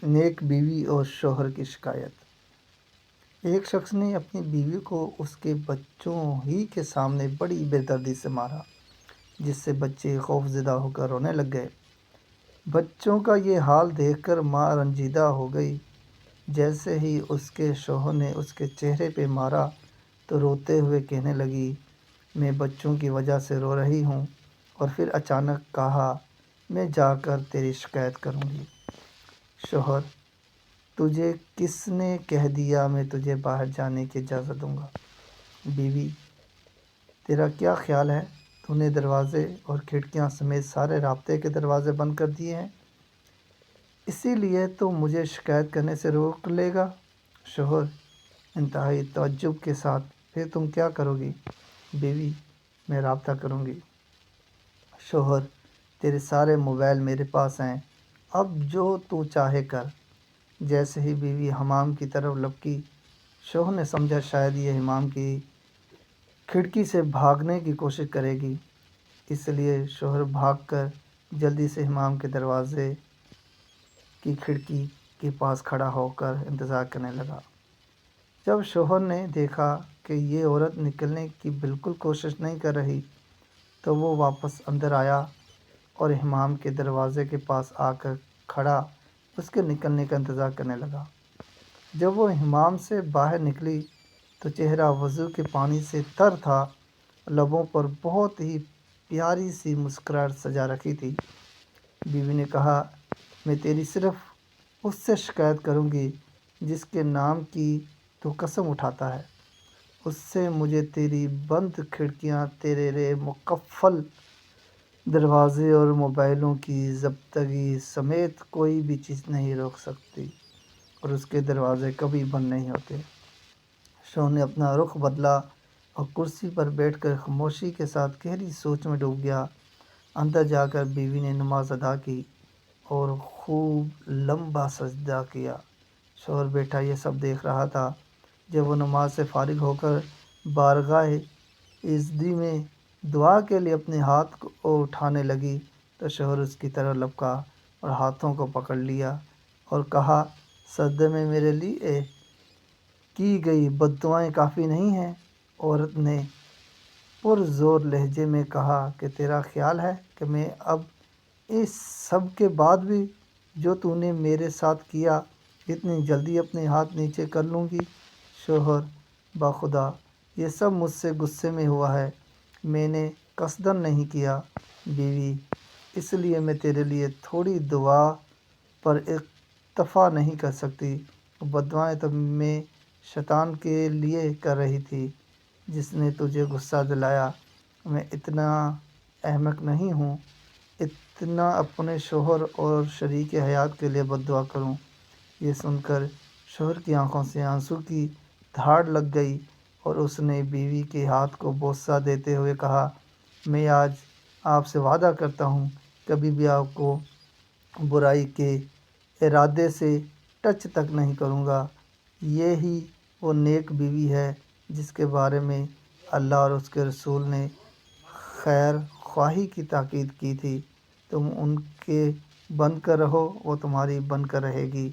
نیک بیوی اور شوہر کی شکایت۔ ایک شخص نے اپنی بیوی کو اس کے بچوں ہی کے سامنے بڑی بے دردی سے مارا، جس سے بچے خوفزدہ ہو کر رونے لگ گئے۔ بچوں کا یہ حال دیکھ کر ماں رنجیدہ ہو گئی۔ جیسے ہی اس کے شوہر نے اس کے چہرے پہ مارا تو روتے ہوئے کہنے لگی، میں بچوں کی وجہ سے رو رہی ہوں۔ اور پھر اچانک کہا، میں جا کر تیری شکایت کروں گی۔ شوہر: تجھے کس نے کہہ دیا میں تجھے باہر جانے کی اجازت دوں گا؟ بیوی: تیرا کیا خیال ہے، تو نے دروازے اور کھڑکیاں سمیت سارے رابطے کے دروازے بند کر دیے ہیں، اسی لیے تو مجھے شکایت کرنے سے روک لے گا؟ شوہر انتہائی تعجب کے ساتھ: پھر تم کیا کرو گی؟ بیوی: میں رابطہ کروں گی۔ شوہر: تیرے سارے موبائل میرے پاس ہیں، اب جو تو چاہے کر۔ جیسے ہی بیوی حمام کی طرف لپکی، شوہر نے سمجھا شاید یہ حمام کی کھڑکی سے بھاگنے کی کوشش کرے گی، اس لیے شوہر بھاگ کر جلدی سے حمام کے دروازے کی کھڑکی کے پاس کھڑا ہو کر انتظار کرنے لگا۔ جب شوہر نے دیکھا کہ یہ عورت نکلنے کی بالکل کوشش نہیں کر رہی تو وہ واپس اندر آیا اور حمام کے دروازے کے پاس آ کر کھڑا اس کے نکلنے کا انتظار کرنے لگا۔ جب وہ حمام سے باہر نکلی تو چہرہ وضو کے پانی سے تر تھا، لبوں پر بہت ہی پیاری سی مسکراہٹ سجا رکھی تھی۔ بیوی نے کہا، میں تیری صرف اس سے شکایت کروں گی جس کے نام کی تو قسم اٹھاتا ہے، اس سے مجھے تیری بند کھڑکیاں، تیرے مقفل دروازے اور موبائلوں کی ضبطگی سمیت کوئی بھی چیز نہیں روک سکتی، اور اس کے دروازے کبھی بند نہیں ہوتے۔ شوہر نے اپنا رخ بدلا اور کرسی پر بیٹھ کر خاموشی کے ساتھ گہری سوچ میں ڈوب گیا۔ اندر جا کر بیوی نے نماز ادا کی اور خوب لمبا سجدہ کیا۔ شوہر بیٹھا یہ سب دیکھ رہا تھا۔ جب وہ نماز سے فارغ ہو کر بارگاہ ایزدی میں دعا کے لیے اپنے ہاتھ کو اٹھانے لگی تو شوہر اس کی طرف لپکا اور ہاتھوں کو پکڑ لیا اور کہا، سجدے میں میرے لیے کی گئی بد دعائیں کافی نہیں ہیں؟ عورت نے پرزور لہجے میں کہا کہ تیرا خیال ہے کہ میں اب اس سب کے بعد بھی جو تو نے میرے ساتھ کیا اتنی جلدی اپنے ہاتھ نیچے کر لوں گی؟ شوہر: بخدا یہ سب مجھ سے غصے میں ہوا ہے، میں نے قصداً نہیں کیا۔ بیوی: اس لیے میں تیرے لیے تھوڑی دعا پر اکتفا نہیں کر سکتی، بد دعائیں تو میں شیطان کے لیے کر رہی تھی جس نے تجھے غصہ دلایا۔ میں اتنا احمق نہیں ہوں اتنا اپنے شوہر اور شریک حیات کے لیے بد دعا کروں۔ یہ سن کر شوہر کی آنکھوں سے آنسو کی دھاڑ لگ گئی اور اس نے بیوی کے ہاتھ کو بوسہ دیتے ہوئے کہا، میں آج آپ سے وعدہ کرتا ہوں کبھی بھی آپ کو برائی کے ارادے سے ٹچ تک نہیں کروں گا۔ یہی وہ نیک بیوی ہے جس کے بارے میں اللہ اور اس کے رسول نے خیر خواہی کی تاکید کی تھی۔ تم ان کے بن کر رہو، وہ تمہاری بن کر رہے گی۔